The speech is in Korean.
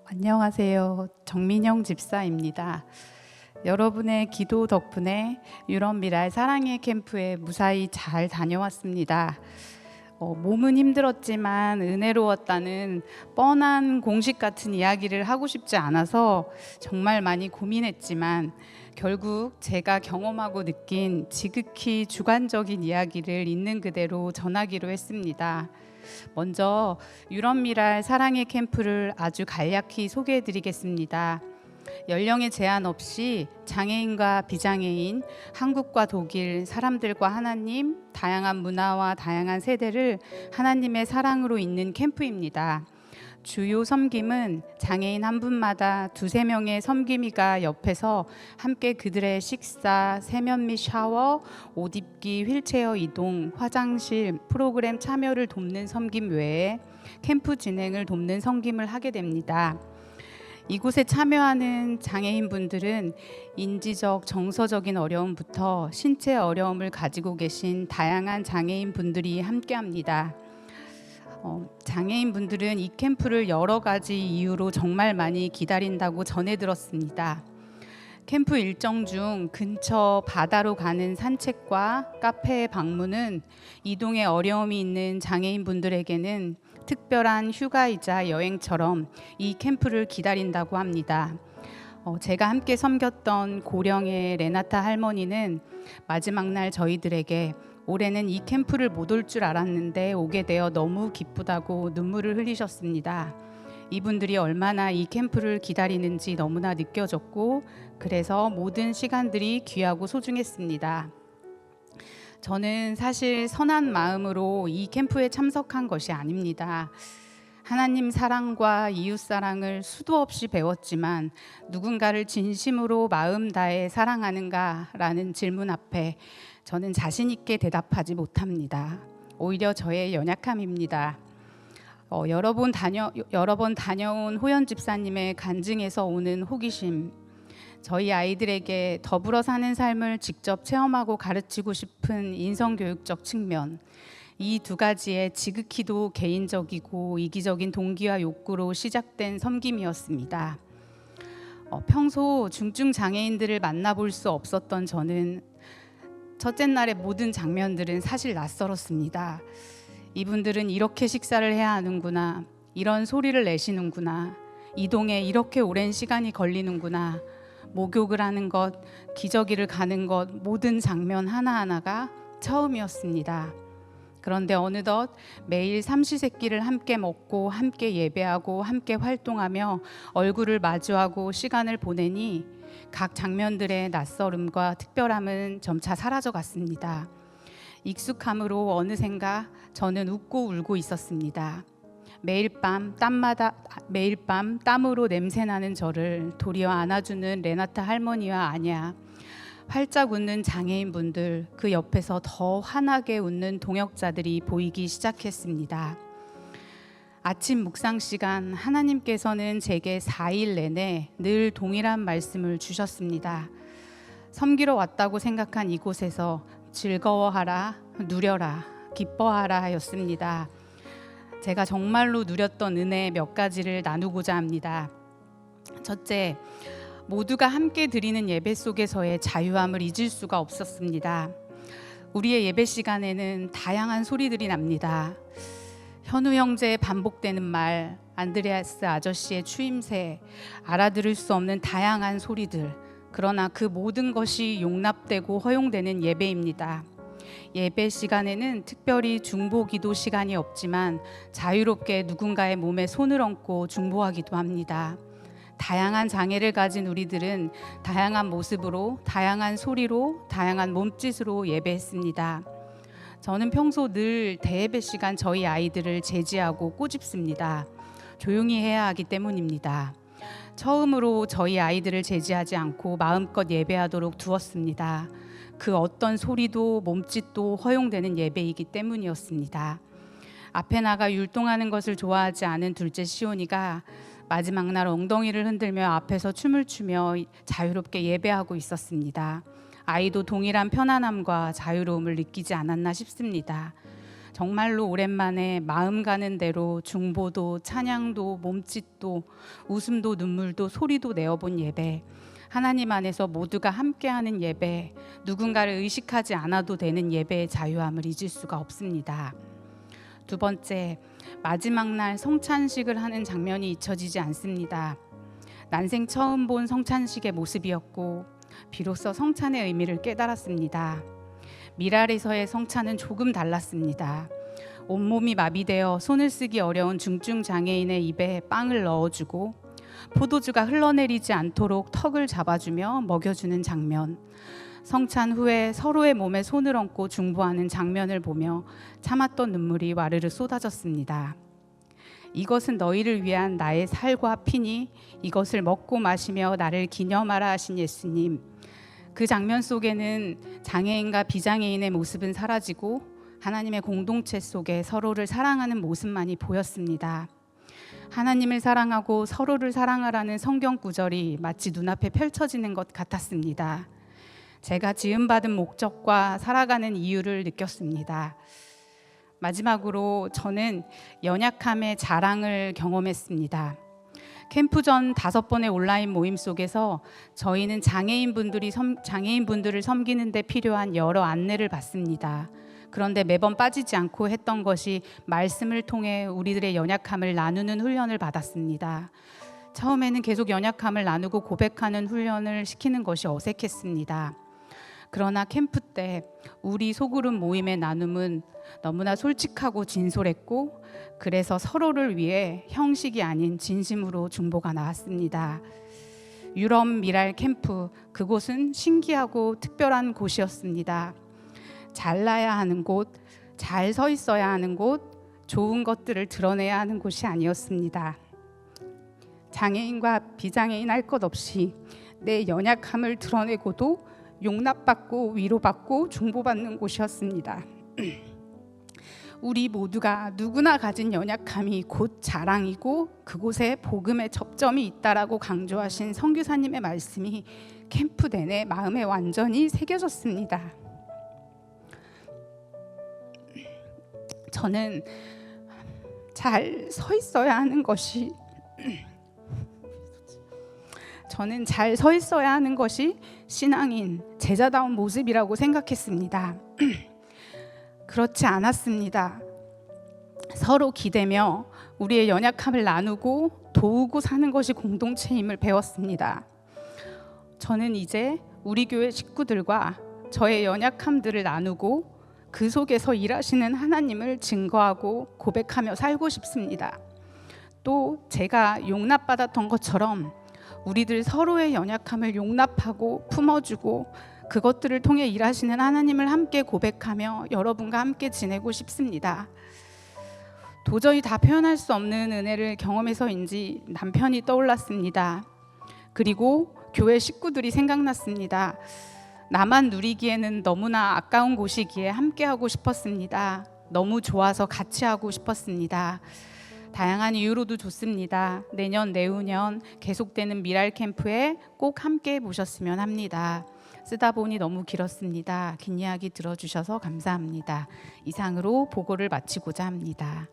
안녕하세요. 정민영 집사입니다. 여러분의 기도 덕분에 유럽 미랄 사랑의 캠프에 무사히 잘 다녀왔습니다. 몸은 힘들었지만 은혜로웠다는 뻔한 공식 같은 이야기를 하고 싶지 않아서 정말 많이 고민했지만 결국 제가 경험하고 느낀 지극히 주관적인 이야기를 있는 그대로 전하기로 했습니다. 먼저 유럽 미랄 사랑의 캠프를 아주 간략히 소개해 드리겠습니다. 연령의 제한 없이 장애인과 비장애인, 한국과 독일, 사람들과 하나님, 다양한 문화와 다양한 세대를 하나님의 사랑으로 잇는 캠프입니다. 주요 섬김은 장애인 한 분마다 2-3명의 섬김이가 옆에서 함께 그들의 식사, 세면 및 샤워, 옷 입기, 휠체어 이동, 화장실, 프로그램 참여를 돕는 섬김 외에 캠프 진행을 돕는 섬김을 하게 됩니다. 이곳에 참여하는 장애인분들은 인지적, 정서적인 어려움부터 신체 어려움을 가지고 계신 다양한 장애인분들이 함께합니다. 장애인분들은 이 캠프를 여러 가지 이유로 정말 많이 기다린다고 전해 들었습니다. 캠프 일정 중 근처 바다로 가는 산책과 카페 방문은 이동에 어려움이 있는 장애인분들에게는 특별한 휴가이자 여행처럼 이 캠프를 기다린다고 합니다. 제가 함께 섬겼던 고령의 레나타 할머니는 마지막 날 저희들에게 올해는 이 캠프를 못 올 줄 알았는데 오게 되어 너무 기쁘다고 눈물을 흘리셨습니다. 이분들이 얼마나 이 캠프를 기다리는지 너무나 느껴졌고 그래서 모든 시간들이 귀하고 소중했습니다. 저는 사실 선한 마음으로 이 캠프에 참석한 것이 아닙니다. 하나님 사랑과 이웃 사랑을 수도 없이 배웠지만 누군가를 진심으로 마음 다해 사랑하는가라는 질문 앞에 저는 자신 있게 대답하지 못합니다. 오히려 저의 연약함입니다. 여러 번 다녀온 호연 집사님의 간증에서 오는 호기심, 저희 아이들에게 더불어 사는 삶을 직접 체험하고 가르치고 싶은 인성교육적 측면, 이 2가지의 지극히도 개인적이고 이기적인 동기와 욕구로 시작된 섬김이었습니다. 평소 중증 장애인들을 만나볼 수 없었던 저는 첫째 날의 모든 장면들은 사실 낯설었습니다. 이분들은 이렇게 식사를 해야 하는구나, 이런 소리를 내시는구나, 이동에 이렇게 오랜 시간이 걸리는구나, 목욕을 하는 것, 기저귀를 가는 것, 모든 장면 하나하나가 처음이었습니다. 그런데 어느덧 매일 삼시세끼를 함께 먹고 함께 예배하고 함께 활동하며 얼굴을 마주하고 시간을 보내니 각 장면들의 낯설음과 특별함은 점차 사라져 갔습니다. 익숙함으로 어느샌가 저는 웃고 울고 있었습니다. 매일 밤 땀으로 냄새나는 저를 도리어 안아주는 레나타 할머니와 아냐, 활짝 웃는 장애인분들, 그 옆에서 더 환하게 웃는 동역자들이 보이기 시작했습니다. 아침 묵상 시간, 하나님께서는 제게 4일 내내 늘 동일한 말씀을 주셨습니다. 섬기러 왔다고 생각한 이곳에서 즐거워하라, 누려라, 기뻐하라 였습니다. 제가 정말로 누렸던 은혜 몇 가지를 나누고자 합니다. 첫째, 모두가 함께 드리는 예배 속에서의 자유함을 잊을 수가 없었습니다. 우리의 예배 시간에는 다양한 소리들이 납니다. 현우 형제의 반복되는 말, 안드레아스 아저씨의 추임새, 알아들을 수 없는 다양한 소리들, 그러나 그 모든 것이 용납되고 허용되는 예배입니다. 예배 시간에는 특별히 중보기도 시간이 없지만 자유롭게 누군가의 몸에 손을 얹고 중보하기도 합니다. 다양한 장애를 가진 우리들은 다양한 모습으로, 다양한 소리로, 다양한 몸짓으로 예배했습니다. 저는 평소 늘 대예배 시간 저희 아이들을 제지하고 꼬집습니다. 조용히 해야 하기 때문입니다. 처음으로 저희 아이들을 제지하지 않고 마음껏 예배하도록 두었습니다. 그 어떤 소리도 몸짓도 허용되는 예배이기 때문이었습니다. 앞에 나가 율동하는 것을 좋아하지 않은 둘째 시온이가 마지막 날 엉덩이를 흔들며 앞에서 춤을 추며 자유롭게 예배하고 있었습니다. 아이도 동일한 편안함과 자유로움을 느끼지 않았나 싶습니다. 정말로 오랜만에 마음 가는 대로 중보도 찬양도 몸짓도 웃음도 눈물도 소리도 내어본 예배, 하나님 안에서 모두가 함께하는 예배, 누군가를 의식하지 않아도 되는 예배의 자유함을 잊을 수가 없습니다. 두 번째, 마지막 날 성찬식을 하는 장면이 잊혀지지 않습니다. 난생 처음 본 성찬식의 모습이었고 비로소 성찬의 의미를 깨달았습니다. 미랄에서의 성찬은 조금 달랐습니다. 온몸이 마비되어 손을 쓰기 어려운 중증 장애인의 입에 빵을 넣어주고 포도주가 흘러내리지 않도록 턱을 잡아주며 먹여주는 장면, 성찬 후에 서로의 몸에 손을 얹고 중보하는 장면을 보며 참았던 눈물이 와르르 쏟아졌습니다. 이것은 너희를 위한 나의 살과 피니 이것을 먹고 마시며 나를 기념하라 하신 예수님. 그 장면 속에는 장애인과 비장애인의 모습은 사라지고 하나님의 공동체 속에 서로를 사랑하는 모습만이 보였습니다. 하나님을 사랑하고 서로를 사랑하라는 성경 구절이 마치 눈앞에 펼쳐지는 것 같았습니다. 제가 지음받은 목적과 살아가는 이유를 느꼈습니다. 마지막으로 저는 연약함의 자랑을 경험했습니다. 캠프 전 5번의 온라인 모임 속에서 저희는 장애인분들을 섬기는 데 필요한 여러 안내를 받습니다. 그런데 매번 빠지지 않고 했던 것이 말씀을 통해 우리들의 연약함을 나누는 훈련을 받았습니다. 처음에는 계속 연약함을 나누고 고백하는 훈련을 시키는 것이 어색했습니다. 그러나 캠프 때 우리 소그룹 모임의 나눔은 너무나 솔직하고 진솔했고, 그래서 서로를 위해 형식이 아닌 진심으로 중보가 나왔습니다. 유럽 미랄 캠프, 그곳은 신기하고 특별한 곳이었습니다. 잘나야 하는 곳, 잘 서 있어야 하는 곳, 좋은 것들을 드러내야 하는 곳이 아니었습니다. 장애인과 비장애인 할 것 없이 내 연약함을 드러내고도 용납받고 위로받고 중보받는 곳이었습니다. 우리 모두가 누구나 가진 연약함이 곧 자랑이고 그곳에 복음의 접점이 있다라고 강조하신 선교사님의 말씀이 캠프 내내 마음에 완전히 새겨졌습니다. 저는 잘 서 있어야 하는 것이 신앙인, 제자다운 모습이라고 생각했습니다. 그렇지 않았습니다. 서로 기대며 우리의 연약함을 나누고 도우고 사는 것이 공동체임을 배웠습니다. 저는 이제 우리 교회 식구들과 저의 연약함들을 나누고 그 속에서 일하시는 하나님을 증거하고 고백하며 살고 싶습니다. 또 제가 용납받았던 것처럼 우리들 서로의 연약함을 용납하고 품어주고 그것들을 통해 일하시는 하나님을 함께 고백하며 여러분과 함께 지내고 싶습니다. 도저히 다 표현할 수 없는 은혜를 경험해서인지 남편이 떠올랐습니다. 그리고 교회 식구들이 생각났습니다. 나만 누리기에는 너무나 아까운 곳이기에 함께하고 싶었습니다. 너무 좋아서 같이 하고 싶었습니다. 다양한 이유로도 좋습니다. 내년, 내후년 계속되는 미랄 캠프에 꼭 함께 보셨으면 합니다. 쓰다 보니 너무 길었습니다. 긴 이야기 들어주셔서 감사합니다. 이상으로 보고를 마치고자 합니다.